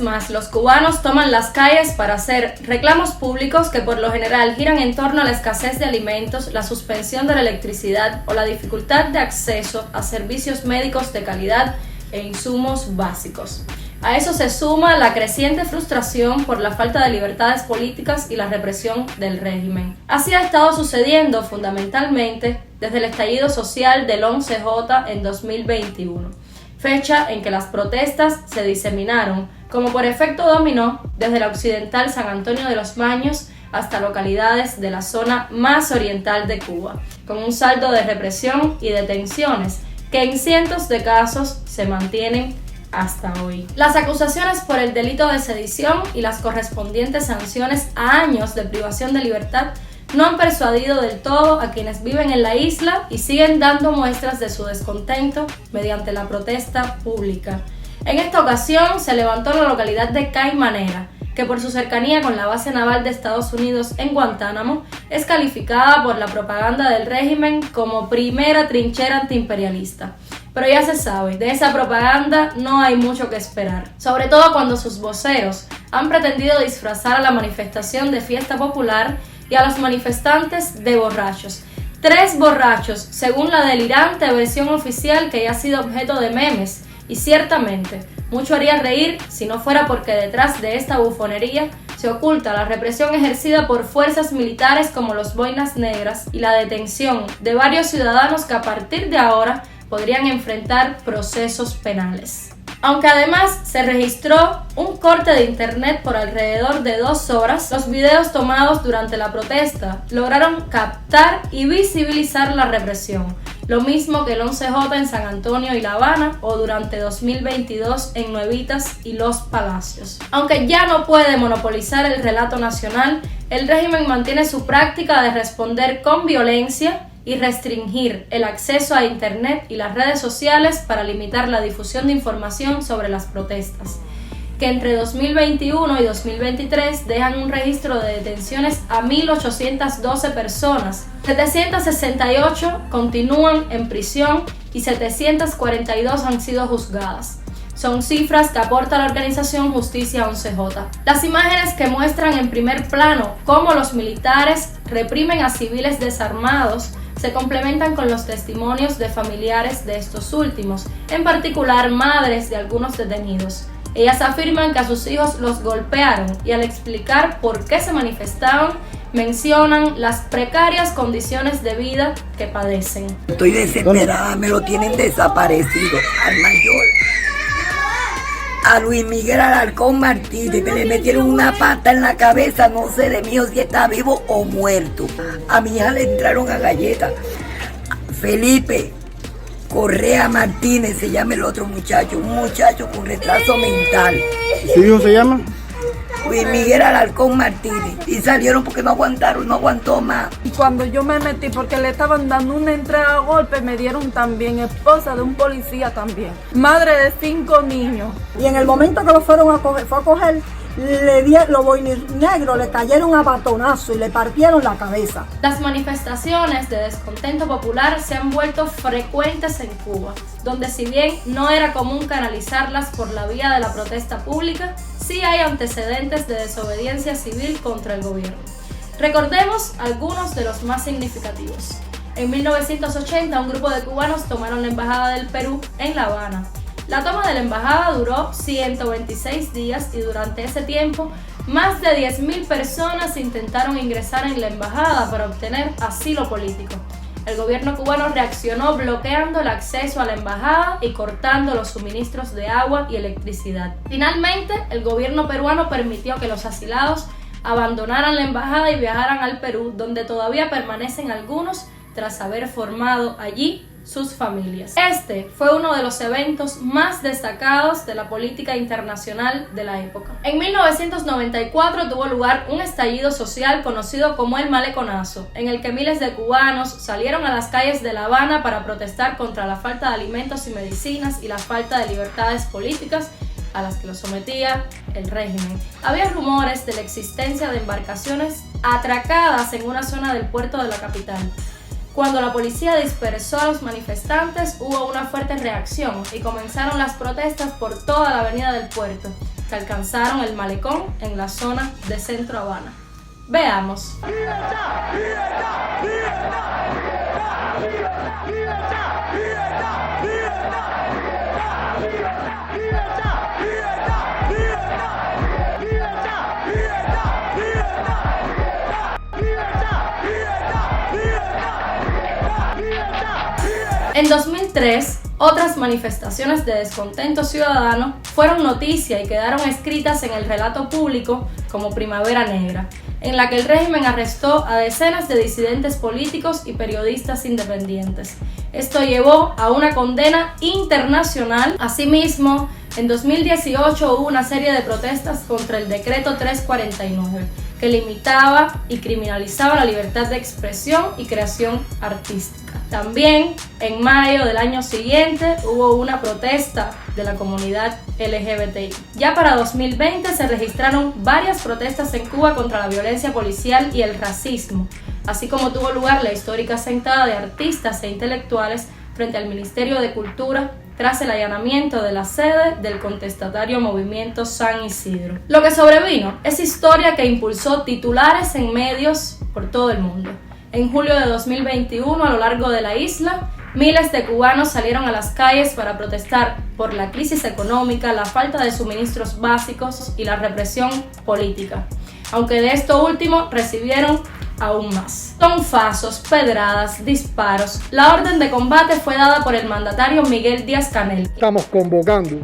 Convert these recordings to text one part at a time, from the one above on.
más los cubanos toman las calles para hacer reclamos públicos que por lo general giran en torno a la escasez de alimentos, la suspensión de la electricidad o la dificultad de acceso a servicios médicos de calidad e insumos básicos. A eso se suma la creciente frustración por la falta de libertades políticas y la represión del régimen. Así ha estado sucediendo fundamentalmente desde el estallido social del 11J en 2021, fecha en que las protestas se diseminaron, como por efecto dominó, desde la occidental San Antonio de los Baños hasta localidades de la zona más oriental de Cuba, con un saldo de represión y detenciones que en cientos de casos se mantienen hasta hoy. Las acusaciones por el delito de sedición y las correspondientes sanciones a años de privación de libertad no han persuadido del todo a quienes viven en la isla y siguen dando muestras de su descontento mediante la protesta pública. En esta ocasión se levantó la localidad de Caimanera, que por su cercanía con la base naval de Estados Unidos en Guantánamo es calificada por la propaganda del régimen como primera trinchera antiimperialista. Pero ya se sabe, de esa propaganda no hay mucho que esperar, sobre todo cuando sus voceros han pretendido disfrazar a la manifestación de fiesta popular y a los manifestantes de borrachos. 3 borrachos, según la delirante versión oficial que ya ha sido objeto de memes, y ciertamente mucho haría reír si no fuera porque detrás de esta bufonería se oculta la represión ejercida por fuerzas militares como los Boinas Negras y la detención de varios ciudadanos que a partir de ahora podrían enfrentar procesos penales. Aunque además se registró un corte de internet por alrededor de 2 horas, los videos tomados durante la protesta lograron captar y visibilizar la represión, lo mismo que el 11J en San Antonio y La Habana o durante 2022 en Nuevitas y Los Palacios. Aunque ya no puede monopolizar el relato nacional, el régimen mantiene su práctica de responder con violencia y restringir el acceso a Internet y las redes sociales para limitar la difusión de información sobre las protestas, que entre 2021 y 2023 dejan un registro de detenciones a 1.812 personas, 768 continúan en prisión y 742 han sido juzgadas. Son cifras que aporta la organización Justicia 11J. Las imágenes que muestran en primer plano cómo los militares reprimen a civiles desarmados se complementan con los testimonios de familiares de estos últimos, en particular madres de algunos detenidos. Ellas afirman que a sus hijos los golpearon y al explicar por qué se manifestaban, mencionan las precarias condiciones de vida que padecen. Estoy desesperada, me lo tienen desaparecido al mayor. A Luis Miguel Alarcón Martínez, que le metieron una pata en la cabeza, no sé de mí si está vivo o muerto. A mi hija le entraron a galletas. Felipe Correa Martínez se llama el otro muchacho, un muchacho con retraso mental. ¿Su hijo se llama? Luis Miguel Alarcón Martínez. Y salieron porque no aguantaron, no aguantó más. Y cuando yo me metí, porque le estaban dando una entrega a golpe, me dieron también, esposa de un policía también, madre de 5 niños. Y en el momento que lo fueron a coger, los boinas negros le cayeron a batonazo y le partieron la cabeza. Las manifestaciones de descontento popular se han vuelto frecuentes en Cuba, donde si bien no era común canalizarlas por la vía de la protesta pública, sí hay antecedentes de desobediencia civil contra el gobierno. Recordemos algunos de los más significativos. En 1980, un grupo de cubanos tomaron la embajada del Perú en La Habana. La toma de la embajada duró 126 días y durante ese tiempo más de 10.000 personas intentaron ingresar en la embajada para obtener asilo político. El gobierno cubano reaccionó bloqueando el acceso a la embajada y cortando los suministros de agua y electricidad. Finalmente, el gobierno peruano permitió que los asilados abandonaran la embajada y viajaran al Perú, donde todavía permanecen algunos tras haber formado allí sus familias. Este fue uno de los eventos más destacados de la política internacional de la época. En 1994 tuvo lugar un estallido social conocido como el Maleconazo, en el que miles de cubanos salieron a las calles de La Habana para protestar contra la falta de alimentos y medicinas y la falta de libertades políticas a las que los sometía el régimen. Había rumores de la existencia de embarcaciones atracadas en una zona del puerto de la capital. Cuando la policía dispersó a los manifestantes, hubo una fuerte reacción y comenzaron las protestas por toda la avenida del puerto. que alcanzaron el malecón en la zona de Centro Habana. Veamos. En 2003, otras manifestaciones de descontento ciudadano fueron noticia y quedaron escritas en el relato público como Primavera Negra, en la que el régimen arrestó a decenas de disidentes políticos y periodistas independientes. Esto llevó a una condena internacional. Asimismo, en 2018 hubo una serie de protestas contra el decreto 349, que limitaba y criminalizaba la libertad de expresión y creación artística. También, en mayo del año siguiente, hubo una protesta de la comunidad LGBTI. Ya para 2020 se registraron varias protestas en Cuba contra la violencia policial y el racismo, así como tuvo lugar la histórica sentada de artistas e intelectuales frente al Ministerio de Cultura tras el allanamiento de la sede del contestatario Movimiento San Isidro. Lo que sobrevino es historia que impulsó titulares en medios por todo el mundo. En julio de 2021, a lo largo de la isla, miles de cubanos salieron a las calles para protestar por la crisis económica, la falta de suministros básicos y la represión política, aunque de esto último recibieron aún más. Tonfazos, pedradas, disparos. La orden de combate fue dada por el mandatario Miguel Díaz-Canel. Estamos convocando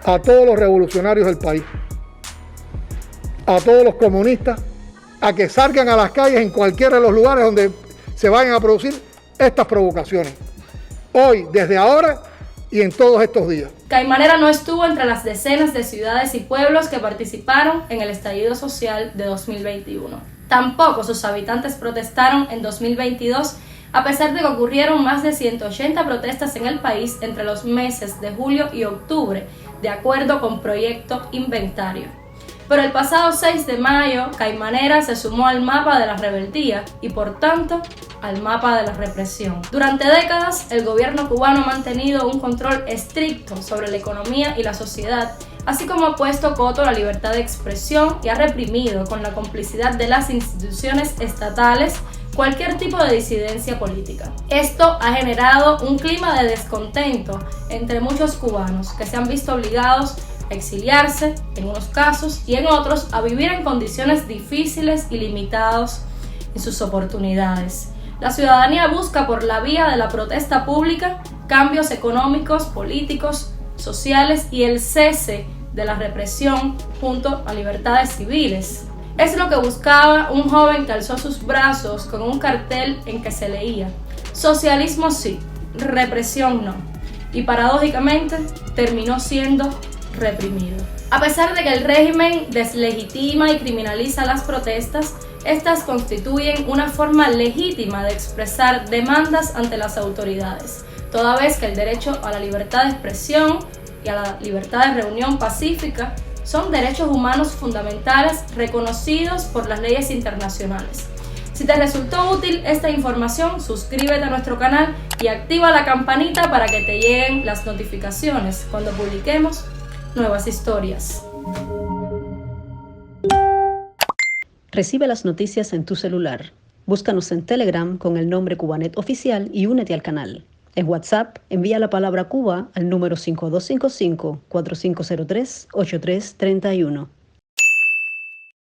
a todos los revolucionarios del país, a todos los comunistas, a que salgan a las calles en cualquiera de los lugares donde se vayan a producir estas provocaciones. Hoy, desde ahora y en todos estos días. Caimanera no estuvo entre las decenas de ciudades y pueblos que participaron en el estallido social de 2021. Tampoco sus habitantes protestaron en 2022, a pesar de que ocurrieron más de 180 protestas en el país entre los meses de julio y octubre, de acuerdo con Proyecto Inventario. Pero el pasado 6 de mayo, Caimanera se sumó al mapa de la rebeldía y, por tanto, al mapa de la represión. Durante décadas, el gobierno cubano ha mantenido un control estricto sobre la economía y la sociedad, así como ha puesto coto a la libertad de expresión y ha reprimido, con la complicidad de las instituciones estatales, cualquier tipo de disidencia política. Esto ha generado un clima de descontento entre muchos cubanos que se han visto obligados a exiliarse en unos casos y en otros a vivir en condiciones difíciles y limitados en sus oportunidades. La ciudadanía busca por la vía de la protesta pública cambios económicos, políticos, sociales y el cese de la represión junto a libertades civiles. Es lo que buscaba un joven que alzó sus brazos con un cartel en que se leía: socialismo sí, represión no. Y paradójicamente terminó siendo reprimido. A pesar de que el régimen deslegitima y criminaliza las protestas, estas constituyen una forma legítima de expresar demandas ante las autoridades, toda vez que el derecho a la libertad de expresión y a la libertad de reunión pacífica son derechos humanos fundamentales reconocidos por las leyes internacionales. Si te resultó útil esta información, suscríbete a nuestro canal y activa la campanita para que te lleguen las notificaciones cuando publiquemos nuevas historias. Recibe las noticias en tu celular. Búscanos en Telegram con el nombre Cubanet Oficial y únete al canal. En WhatsApp, envía la palabra Cuba al número 5255-4503-8331.